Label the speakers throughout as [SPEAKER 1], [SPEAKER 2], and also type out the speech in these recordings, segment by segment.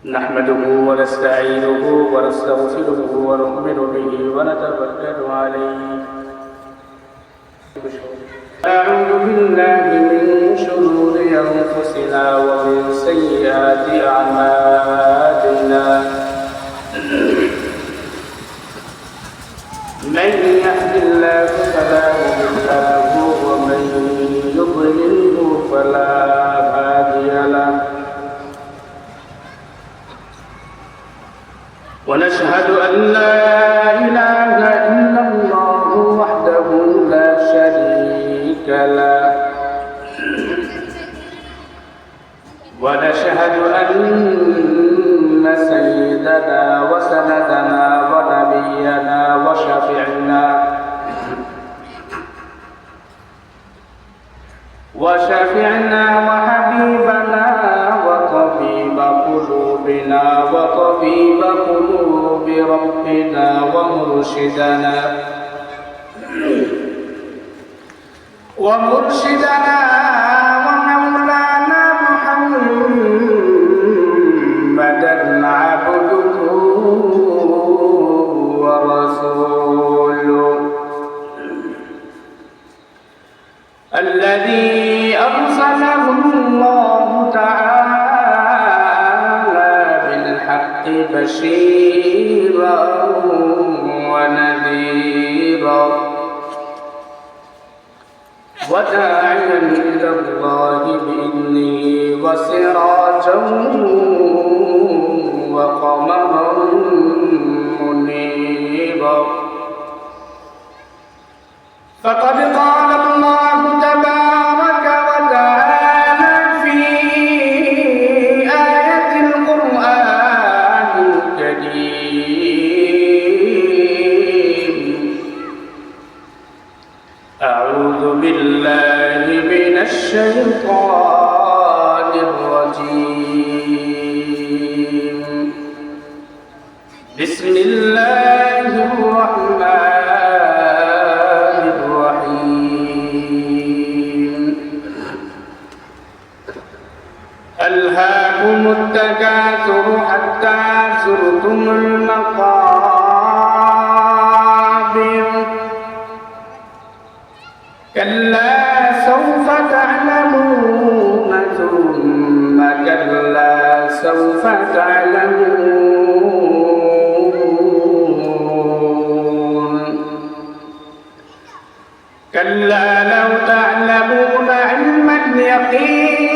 [SPEAKER 1] نحمده ونستعينه ونستغفره ونؤمن به ونتوكل عليه. أعوذ بالله من شرور أنفسنا ومن سيئات أعمالنا. من يهد الله فلا مضل له ومن يضلله فلا هادي له. ونشهد أن لا إله إلا الله وحده لا شريك له. ونشهد أن سيدنا وسندنا ونبينا وشفيعنا وحبيبنا وطبيب قلوبنا وطبيب قلوب ربنا ومرشدنا ومولانا محمدا عبده ورسوله الذي أرسله الله تعالى بالحق بشيرا ونذيرا وداعيا إلى الله بإذنه وسراجا وقمرا منيرا. فقد قال الله تبارك وتعالى في آية القرآن الكريم: أعوذ بالله من الشيطان الرجيم. بسم الله الرحمن الرحيم. ألهاكم التكاثر حتى زرتم المقابر كلا سوف تعلمون ثم كلا سوف تعلمون كلا لو تعلمون علم اليقين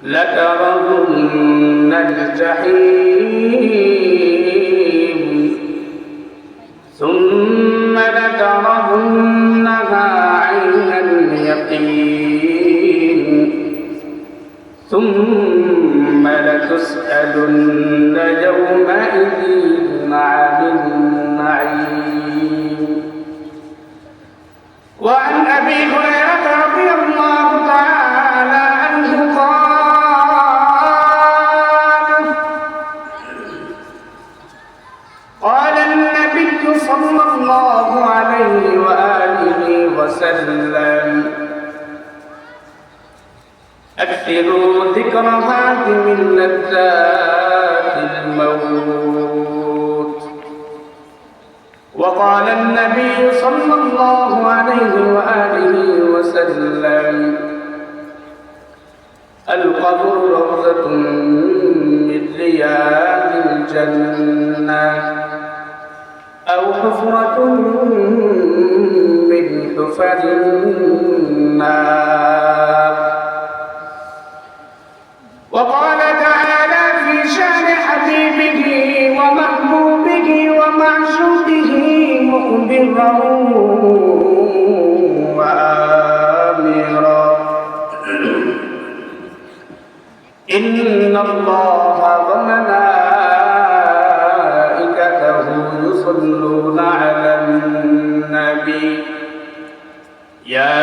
[SPEAKER 1] لترون الجحيم ثم لترونها عين اليقين ثم لتسألن يومئذ عن النعيم. وعن أبي هريرة رضي الله تعالى عنه قال النبي صلى الله عليه وآله وسلم: أكثروا ذكر هاتم لذات الموت. وقال النبي صلى الله عليه وآله وسلم: القبر روضة من رياض الجنة أو حفرة من حفر النار. وقال تعالى في شأن حبيبه ومحبوبه ومعشوقه مخبرا وآمرا: إن الله وملائكته يصلون على النبي يا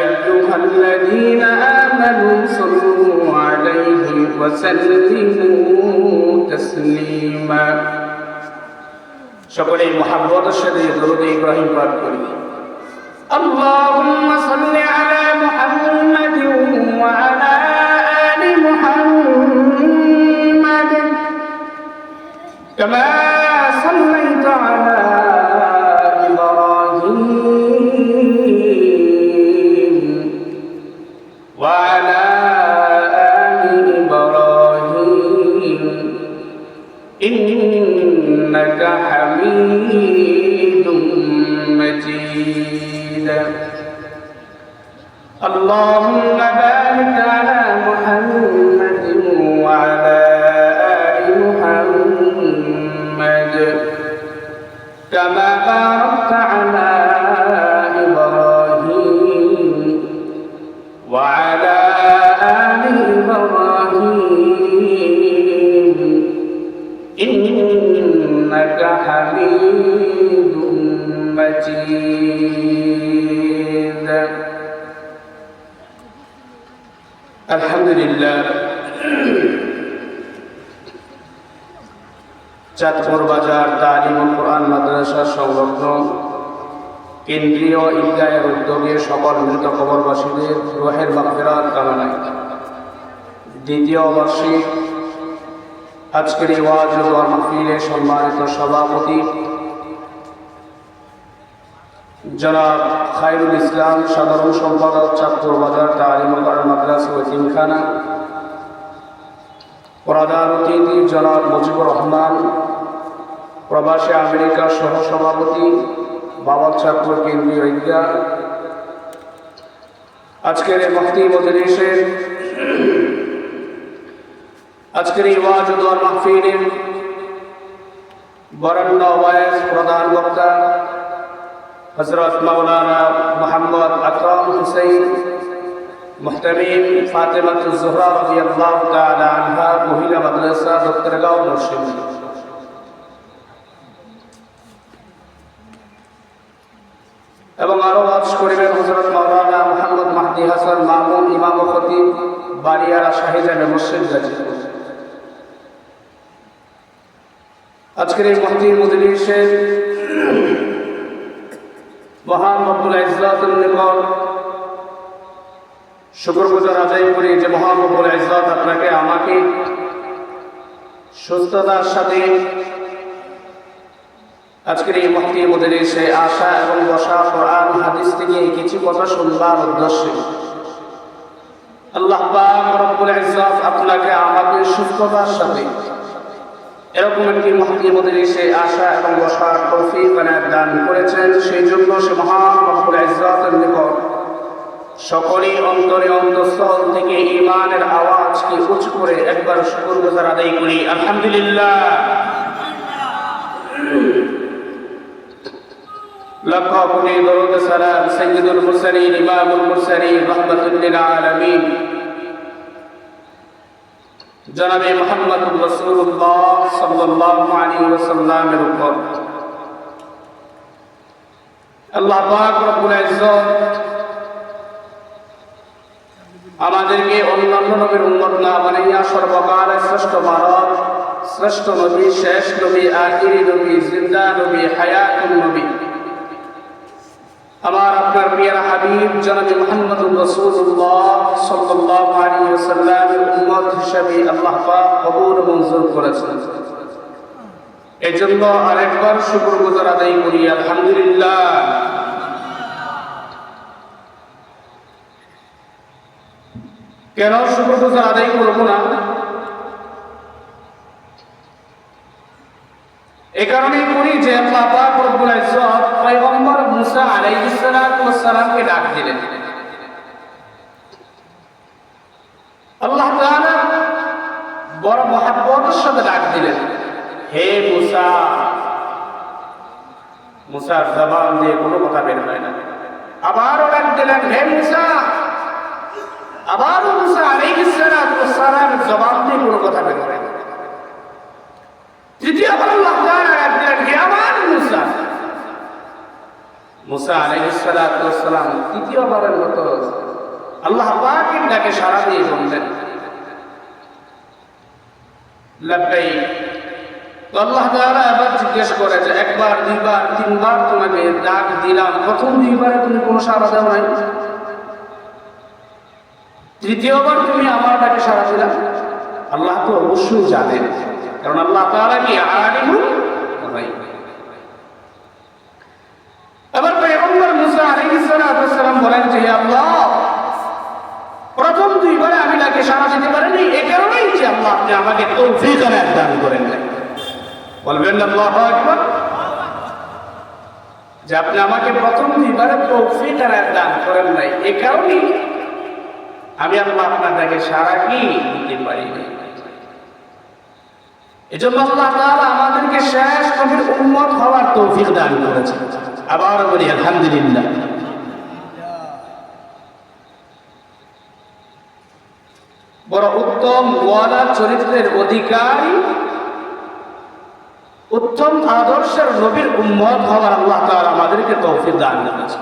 [SPEAKER 1] أيها الذين آمنوا صلوا عليه وسلموا تسليما. সকলেই মুহাব্বতের সাথে দরুদ ইব্রাহিম পাঠ করি। اللهم صل على محمد وعلى آل إبراهيم إنك حميد مجيد اللهم بارك على محمد وعلى آل محمد كما باركت على إبراهيم وعلى آل إبراهيم إنك حميد مجيد الحمد لله চাঁদপুর বাজার তালিমুল কোরআন মাদ্রাসা সংলগ্ন কেন্দ্রীয় ঈদগাহের উদ্যোগে সকল মৃত কবরবাসীদের রুহের মাগফিরাত কামনায় দ্বিতীয় বার্ষিক আজকের এই ওয়াজ ও দোয়া মাহফিলের সম্মানিত সভাপতি জনাব খায়রুল ইসলাম, সাধারণ সম্পাদক, চাঁদপুর বাজার তালিমুল কোরআন মাদ্রাসা ও এতিমখানা, প্রধান অতিথি জনাব মুজিবুর রহমান, প্রবাসী আমেরিকা সহ সভাপতি, বাবার চাঁদপুর কেন্দ্রীয় ঈদগাহ, আজকের এই মুফতি মজলিসের আজকের এই ওয়াজ ও দোয়া মাহফিলের বরেণ্য ওয়াইজ প্রধান বক্তা হযরত মাওলানা মুহাম্মদ আকরাম হুসাইন মুহতামিম ফাতেমাতুজ জোহরা রাদিয়াল্লাহু তাআলা আনহা মহিলা মাদ্রাসা দত্তরগাঁও নরসিংদী, এবং আরো ওয়াজ করিবেন হযরত মাওলানা মুহাম্মদ মাহদি হাসান মামুন ইমাম ও খতিব বাড়িয়ারা শাহীজামে মসজিদ গাজীপুর। আজকের এই মুফতি মজলিসের মহান রব্বুল ইজ্জতের নিকট শুকরগুজার আদায় করি যে মহান রব্বুল ইজ্জত আপনাকে আমাকে সুস্থতার সাথে আজকের এই মুফতি মজলিসে আসা এবং বসা কোরআন হাদিস থেকে কিছু কথা শুনবার উদ্দেশ্যে আল্লাহ পাক রব্বুল ইজ্জত আপনাকে আমাকে সুস্থতার সাথে এরকম একটি মুফতি মজলিসে আসা এবং বসার তৌফিক দান করেছেন। সেই জন্য সে মহান রব্বুল ইজ্জতের নিকট সকলেই অন্তরে অন্তঃস্থল থেকে ঈমানের আওয়াজকে উঁচু করে একবার শুকরগুজার আদায় করি আলহামদুলিল্লাহ। লাখ কোটি দরুদ সালাম সাইয়্যিদুল মুরসালিন ইমামুল মুরসালিন রাহমাতুল লিল আলামিন জনাবে মুহাম্মদুর রাসূলুল্লাহ সাল্লাল্লাহু আলাইহি ওয়াসাল্লামের উপর আল্লাহ পাক রব্বুল ইজ্জত আমাদেরকে অন্যান্য নবীর উম্মত না বানাইয়া সর্বকালের শ্রেষ্ঠ মানব, শ্রেষ্ঠ নবী, শেষ নবী, আখিরি নবী, জিন্দা নবী, হায়াতুন নবী, আমার আপনার প্রিয় হাবিব জনাবে মুহাম্মদুর রাসূলুল্লাহ সাল্লাল্লাহু আলাইহি ওয়াসাল্লামের উম্মত হিসেবে আল্লাহ পাক কবুল মঞ্জুর করেছেন। এজন্য আরেকবার শুকরগুজার আদায় করি আলহামদুলিল্লাহ। কেন শুকরগুজার আদায় করব না? এই কারণেই করি যে আল্লাহ পাক রব্বুল ইজ্জত পয়গম্বর মুসা আলাইহিস সালাতু ওয়াস সালামকে ডাক দিলেন। আল্লাহ তাআলা বড় মহব্বতের সাথে ডাক দিলেন, হে মুসা। মুসার জবান দিয়ে কোনো কথা বের হয় না। আবারও ডাক দিলেন, হে মুসা। আবারও মুসা আলাইহিস সালাতু ওয়াস সালামের জবান দিয়ে কোনো কথা বের হয় না। তৃতীয়বার আল্লাহ তাআলা ডাক দিলেন, হে আমার মুসা। মুসা আলাইহিস সালাতু ওয়াস সালাম তৃতীয়বারের মতো আল্লাহ পাকের ডাকে সাড়া দিয়ে বললেন, লাব্বাইক। তো আল্লাহ তাআলা আবার জিজ্ঞেস করে যে একবার, দুইবার, তিনবার তোমাকে ডাক দিলাম, প্রথম দুইবারে তুমি কোনো সাড়া দাও নাই, তৃতীয়বার তুমি আমার ডাকে সাড়া দিলাম। আল্লাহ তো অবশ্যই জানেন, কারণ আল্লাহ তাআলা কি আলিমুল গায়ব। এবার পয়গম্বর মুসা আলাইহিস সালাম বলেন যে হে আল্লাহ, প্রথম দিতে পারেনি, এই কারণেই যে আল্লাহ আপনি আমাকে তৌফিক এনায়েত দান করেন নাই। বলবেন না আল্লাহু আকবার, যে আপনি আমাকে প্রথম দুইবারে তৌফিক এনায়েত দান করেন নাই, এই কারণেই আমি আল্লাহ আপনাদেরকে সারা কি দিতে পারিনি। এজন্য আল্লাহ তাআলা আমাদেরকে শেষ নবীর উম্মত হওয়ার তৌফিক দান করেছেন। আবার বলি আলহামদুলিল্লাহ। বড় উত্তম ওয়ালা চরিত্রের অধিকারী, উত্তম আদর্শের নবীর উম্মত হওয়ার আল্লাহ তাআলা আমাদেরকে তৌফিক দান করেছেন।